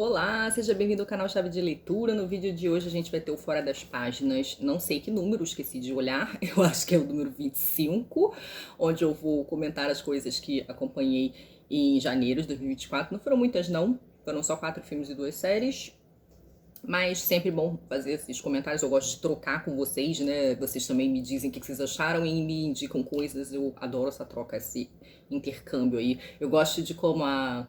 Olá, seja bem-vindo ao canal Chave de Leitura. No vídeo de hoje a gente vai ter o Fora das Páginas, não sei que número, esqueci de olhar, eu acho que é o número 25, onde eu vou comentar as coisas que acompanhei em janeiro de 2024. Não foram muitas não, foram só 4 filmes e 2 séries, mas sempre bom fazer esses comentários, eu gosto de trocar com vocês, né? Vocês também me dizem o que vocês acharam e me indicam coisas, eu adoro essa troca, esse intercâmbio aí. Eu gosto de como a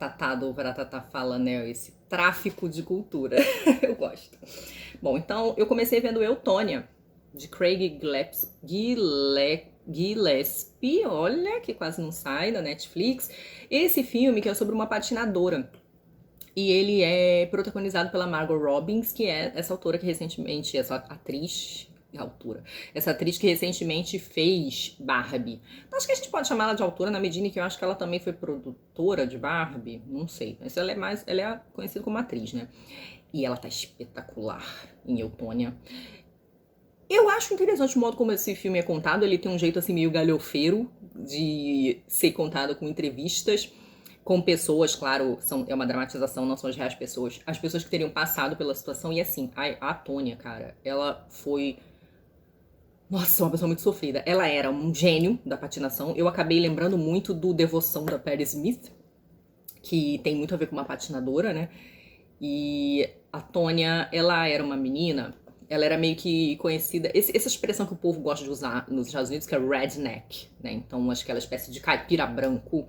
Tatá do Varatata fala, né? Esse tráfico de cultura. Eu gosto. Bom, então eu comecei vendo Eutônia, de Craig Gillespie, olha, que quase não sai da Netflix. Esse filme que é sobre uma patinadora. E ele é protagonizado pela Margot Robbins, que é essa autora que recentemente, essa atriz que recentemente fez Barbie. Acho que a gente pode chamar ela de autora na medida em que eu acho que ela também foi produtora de Barbie, não sei, mas ela é conhecida como atriz, né? E ela tá espetacular em Eutônia. Eu acho interessante o modo como esse filme é contado, ele tem um jeito assim meio galhofeiro de ser contado com entrevistas com pessoas, claro, é uma dramatização, não são as reais pessoas, as pessoas que teriam passado pela situação. E assim, a Tônia, cara, ela foi, nossa, uma pessoa muito sofrida. Ela era um gênio da patinação. Eu acabei lembrando muito do Devoção da Patti Smith, que tem muito a ver com uma patinadora, né? E a Tônia, ela era uma menina, ela era meio que conhecida, essa expressão que o povo gosta de usar nos Estados Unidos, que é redneck, né? Então, acho que aquela espécie de caipira branco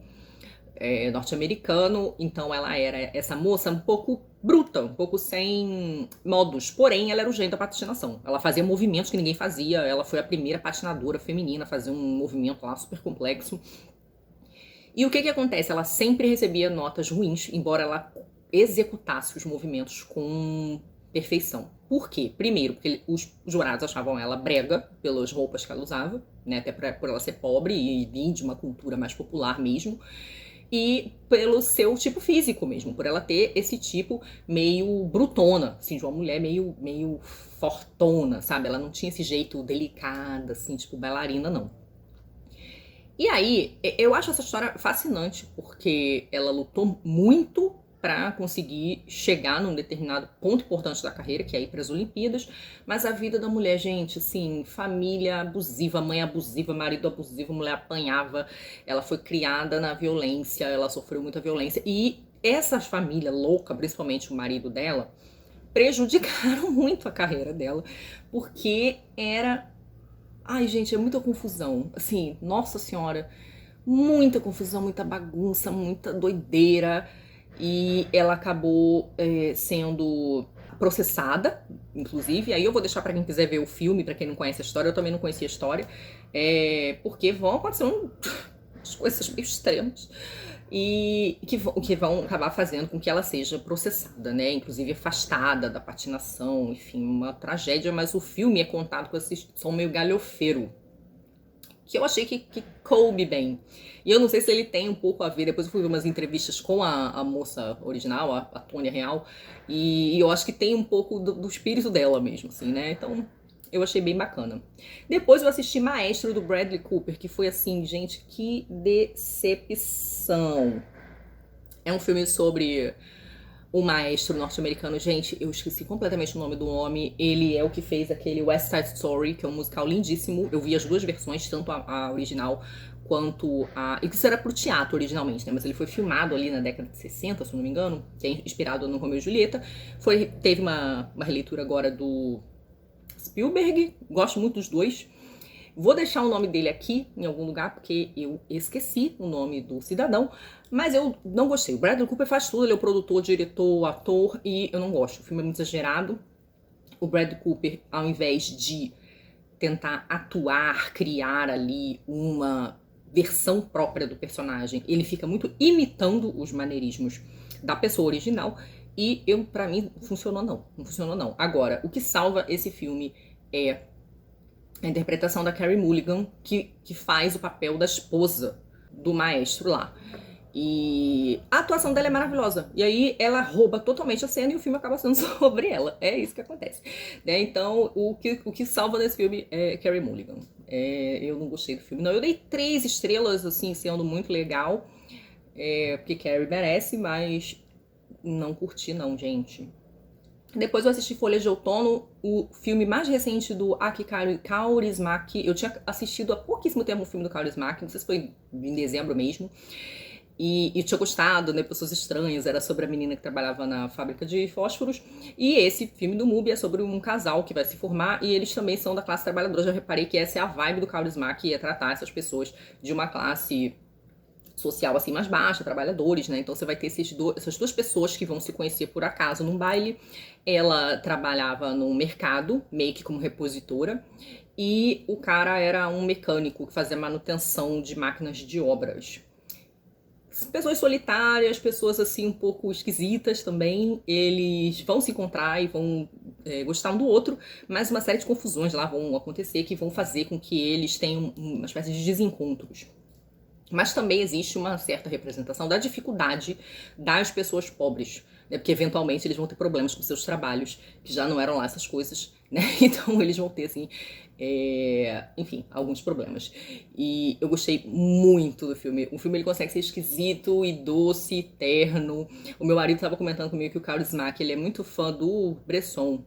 norte-americano. Então ela era essa moça um pouco bruta, um pouco sem modos, porém ela era o gênio da patinação. Ela fazia movimentos que ninguém fazia, ela foi a primeira patinadora feminina a fazer um movimento lá super complexo. E o que acontece? Ela sempre recebia notas ruins, embora ela executasse os movimentos com perfeição. Por quê? Primeiro, porque os jurados achavam ela brega pelas roupas que ela usava, né? Até por ela ser pobre e vir de uma cultura mais popular mesmo. E pelo seu tipo físico mesmo, por ela ter esse tipo meio brutona, assim, de uma mulher meio fortona, sabe? Ela não tinha esse jeito delicado, assim, tipo bailarina, não. E aí, eu acho essa história fascinante, porque ela lutou muito para conseguir chegar num determinado ponto importante da carreira, que é ir para as Olimpíadas, mas a vida da mulher, gente, assim, família abusiva, mãe abusiva, marido abusivo, mulher apanhava, ela foi criada na violência, ela sofreu muita violência, e essa família louca, principalmente o marido dela, prejudicaram muito a carreira dela, porque era... Ai, gente, é muita confusão, assim, nossa senhora, muita confusão, muita bagunça, muita doideira. E ela acabou sendo processada, inclusive. Aí eu vou deixar pra quem quiser ver o filme, pra quem não conhece a história. Eu também não conhecia a história, porque vão acontecer umas coisas meio extremas e que vão acabar fazendo com que ela seja processada, né? Inclusive afastada da patinação, enfim, uma tragédia. Mas o filme é contado com esse som meio galhofeiro, que eu achei que coube bem. E eu não sei se ele tem um pouco a ver, depois eu fui ver umas entrevistas com a moça original, a Tônia Real, e eu acho que tem um pouco do espírito dela mesmo, assim, né? Então, eu achei bem bacana. Depois eu assisti Maestro, do Bradley Cooper, que foi assim, gente, que decepção. É um filme sobre o maestro norte-americano. Gente, eu esqueci completamente o nome do homem. Ele é o que fez aquele West Side Story, que é um musical lindíssimo. Eu vi as duas versões, tanto a original quanto a... E que isso era pro teatro originalmente, né? Mas ele foi filmado ali na década de 60, se não me engano, que é inspirado no Romeo e Julieta. Teve uma releitura agora do Spielberg. Gosto muito dos dois. Vou deixar o nome dele aqui em algum lugar, porque eu esqueci o nome do cidadão, mas eu não gostei. O Bradley Cooper faz tudo, ele é o produtor, diretor, ator, e eu não gosto. O filme é muito exagerado. O Bradley Cooper, ao invés de tentar atuar, criar ali uma versão própria do personagem, ele fica muito imitando os maneirismos da pessoa original, e pra mim, não funcionou não. Agora, o que salva esse filme é a interpretação da Carey Mulligan, que faz o papel da esposa do maestro lá. E a atuação dela é maravilhosa. E aí ela rouba totalmente a cena e o filme acaba sendo sobre ela. É isso que acontece, né? Então, o que salva desse filme é Carey Mulligan. Eu não gostei do filme, não. Eu dei 3 estrelas, assim, sendo muito legal, porque Carey merece, mas Não curti não, gente. Depois eu assisti Folhas de Outono, o filme mais recente do Aki Kaurismäki. Eu tinha assistido há pouquíssimo tempo o filme do Kaurismäki, não sei se foi em dezembro mesmo. E tinha gostado, né? Pessoas Estranhas, era sobre a menina que trabalhava na fábrica de fósforos. E esse filme do MUBI é sobre um casal que vai se formar e eles também são da classe trabalhadora. Já reparei que essa é a vibe do Kaurismäki, é tratar essas pessoas de uma classe social assim mais baixa, trabalhadores, né? Então você vai ter essas duas pessoas que vão se conhecer por acaso num baile. Ela trabalhava no mercado, meio que como repositora, e o cara era um mecânico que fazia manutenção de máquinas de obras. Pessoas solitárias, pessoas assim um pouco esquisitas também, eles vão se encontrar e vão gostar um do outro, mas uma série de confusões lá vão acontecer que vão fazer com que eles tenham uma espécie de desencontros. Mas também existe uma certa representação da dificuldade das pessoas pobres, né? Porque eventualmente eles vão ter problemas com seus trabalhos, que já não eram lá essas coisas, né? Então eles vão ter, assim, enfim, alguns problemas. E eu gostei muito do filme. O filme ele consegue ser esquisito e doce, terno. O meu marido estava comentando comigo que o Kaurismäki, ele é muito fã do Bresson,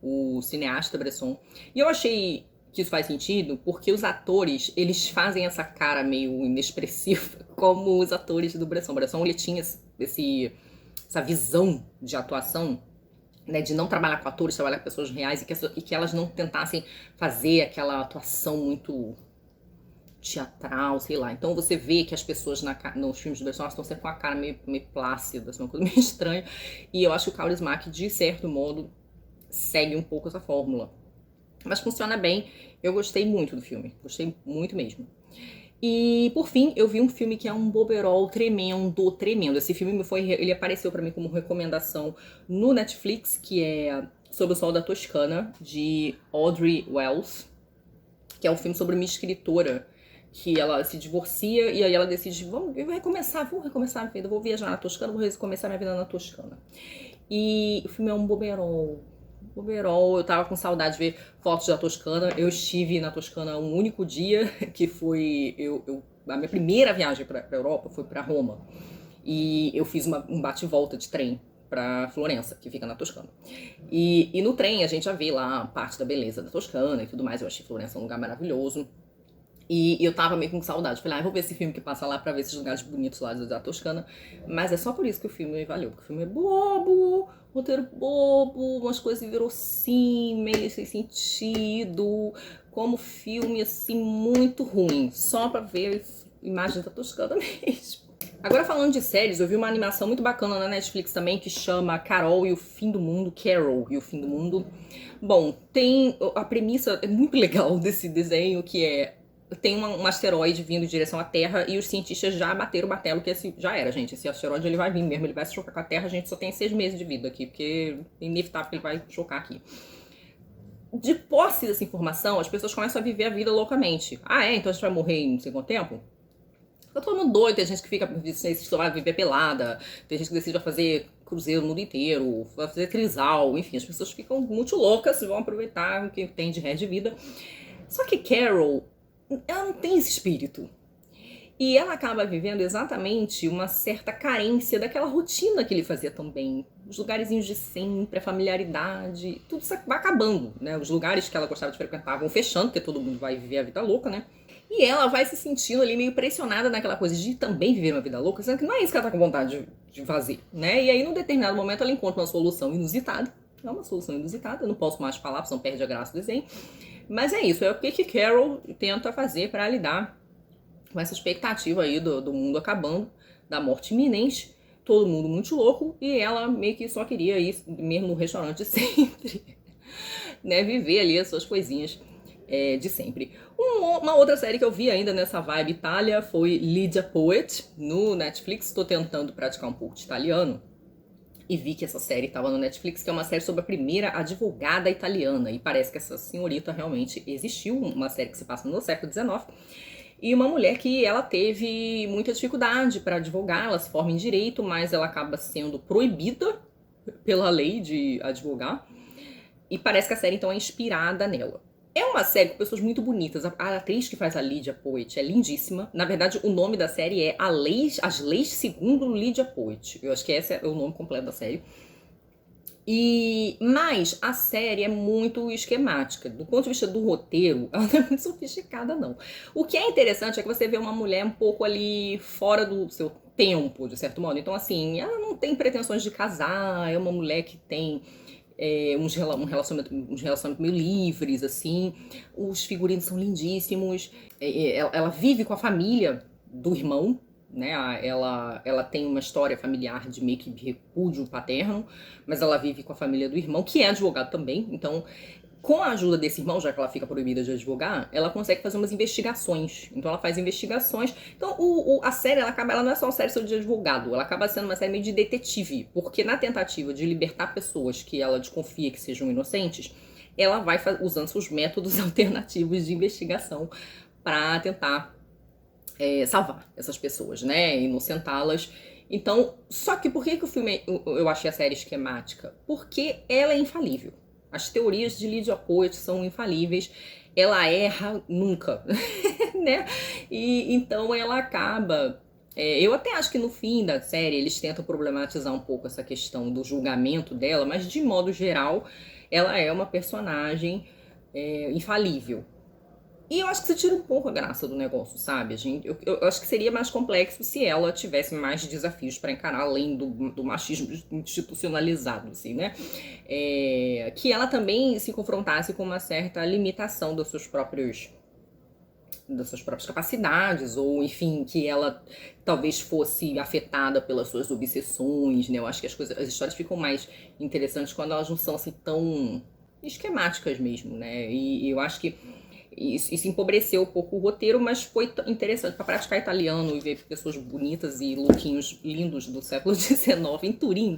o cineasta Bresson. E eu achei que isso faz sentido, porque os atores, eles fazem essa cara meio inexpressiva, como os atores do Bresson. O Bresson, ele tinha essa visão de atuação, né, de não trabalhar com atores, trabalhar com pessoas reais, e que elas não tentassem fazer aquela atuação muito teatral, sei lá. Então você vê que as pessoas nos filmes do Bresson, elas estão sempre com a cara meio plácida, assim, uma coisa meio estranha. E eu acho que o Kaurismäki, de certo modo, segue um pouco essa fórmula. Mas funciona bem, eu gostei muito do filme, gostei muito mesmo. E, por fim, eu vi um filme que é um boberol tremendo, tremendo. Esse filme ele apareceu pra mim como recomendação no Netflix, que é Sob o Sol da Toscana, de Audrey Wells, que é um filme sobre uma escritora que ela se divorcia e aí ela decide, vou recomeçar a vida, vou viajar na Toscana, vou recomeçar minha vida na Toscana. E o filme é um boberol, eu tava com saudade de ver fotos da Toscana. Eu estive na Toscana um único dia, que foi a minha primeira viagem pra Europa foi pra Roma. E eu fiz um bate e volta de trem pra Florença, que fica na Toscana. E no trem a gente já vê lá parte da beleza da Toscana e tudo mais. Eu achei Florença um lugar maravilhoso. E eu tava meio com saudade. Falei, vou ver esse filme que passa lá pra ver esses lugares bonitos lá da Toscana. Mas é só por isso que o filme valeu. Porque o filme é bobo, roteiro bobo, umas coisas verossímeis, sem sentido. Como filme, assim, muito ruim. Só pra ver a imagem da Toscana mesmo. Agora falando de séries, eu vi uma animação muito bacana na Netflix também que chama Carol e o Fim do Mundo, Carol e o Fim do Mundo. Bom, a premissa é muito legal desse desenho, que tem um asteroide vindo em direção à Terra e os cientistas já bateram o martelo que já era, gente. Esse asteroide ele vai vir mesmo, ele vai se chocar com a Terra. A gente só tem 6 meses de vida aqui, porque é inevitável que ele vai chocar aqui. De posse dessa informação, as pessoas começam a viver a vida loucamente. Então a gente vai morrer em não sei quanto tempo? Fica todo mundo doido, tem gente que vai viver pelada, tem gente que decide fazer cruzeiro no mundo inteiro, vai fazer trisal, enfim, as pessoas ficam muito loucas, vão aproveitar o que tem de resto de vida. Só que Carol, ela não tem esse espírito. E ela acaba vivendo exatamente uma certa carência daquela rotina que ele fazia tão bem. Os lugarzinhos de sempre, a familiaridade, tudo isso vai acabando, né? Os lugares que ela gostava de frequentar vão fechando, porque todo mundo vai viver a vida louca, né? E ela vai se sentindo ali meio pressionada naquela coisa de também viver uma vida louca, sendo que não é isso que ela tá com vontade de fazer, né? E aí, num determinado momento, ela encontra uma solução inusitada. É uma solução inusitada, eu não posso mais falar, senão perde a graça do desenho. Mas é isso, é o que Carol tenta fazer para lidar com essa expectativa aí do mundo acabando, da morte iminente, todo mundo muito louco, e ela meio que só queria ir mesmo no restaurante sempre, né? Viver ali as suas coisinhas de sempre. Uma outra série que eu vi ainda nessa vibe Itália foi Lydia Poet, no Netflix. Estou tentando praticar um pouco de italiano e vi que essa série estava no Netflix, que é uma série sobre a primeira advogada italiana. E parece que essa senhorita realmente existiu, uma série que se passa no século XIX. E uma mulher que ela teve muita dificuldade para advogar, ela se forma em direito, mas ela acaba sendo proibida pela lei de advogar. E parece que a série então é inspirada nela. É uma série com pessoas muito bonitas. A atriz que faz a Lydia Poet é lindíssima. Na verdade, o nome da série é As Leis Segundo Lydia Poet. Eu acho que esse é o nome completo da série. Mas a série é muito esquemática. Do ponto de vista do roteiro, ela não é muito sofisticada, não. O que é interessante é que você vê uma mulher um pouco ali fora do seu tempo, de certo modo. Então, assim, ela não tem pretensões de casar, é uma mulher que tem uns relacionamentos meio livres, assim. Os figurinos são lindíssimos. Ela vive com a família do irmão, né? Ela tem uma história familiar de meio que repúdio paterno, mas ela vive com a família do irmão, que é advogado também. Então, com a ajuda desse irmão, já que ela fica proibida de advogar, ela consegue fazer umas investigações. Então ela faz investigações. Então a série, ela não é só uma série sobre de advogado, ela acaba sendo uma série meio de detetive, porque na tentativa de libertar pessoas que ela desconfia que sejam inocentes, ela vai usando seus métodos alternativos de investigação para tentar salvar essas pessoas, né? Inocentá-las. Então, só que por que o filme, eu achei a série esquemática? Porque ela é infalível. As teorias de Lydia Poet são infalíveis. Ela erra nunca, né? E então ela acaba. Eu até acho que no fim da série eles tentam problematizar um pouco essa questão do julgamento dela, mas de modo geral ela é uma personagem infalível. E eu acho que você tira um pouco a graça do negócio, sabe? Eu acho que seria mais complexo se ela tivesse mais desafios para encarar, além do machismo institucionalizado, assim, né? Que ela também se confrontasse com uma certa limitação das suas próprias capacidades, ou enfim, que ela talvez fosse afetada pelas suas obsessões, né? Eu acho que as histórias ficam mais interessantes quando elas não são assim tão esquemáticas mesmo, né? E eu acho que isso empobreceu um pouco o roteiro, mas foi interessante para praticar italiano e ver pessoas bonitas e lookinhos lindos do século XIX em Turim.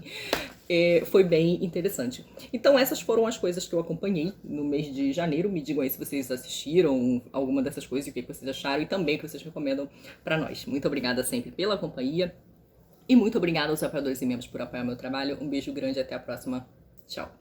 Foi bem interessante. Então essas foram as coisas que eu acompanhei no mês de janeiro. Me digam aí se vocês assistiram alguma dessas coisas e o que vocês acharam, e também o que vocês recomendam para nós. Muito obrigada sempre pela companhia e muito obrigada aos apoiadores e membros por apoiar meu trabalho. Um beijo grande e até a próxima. Tchau.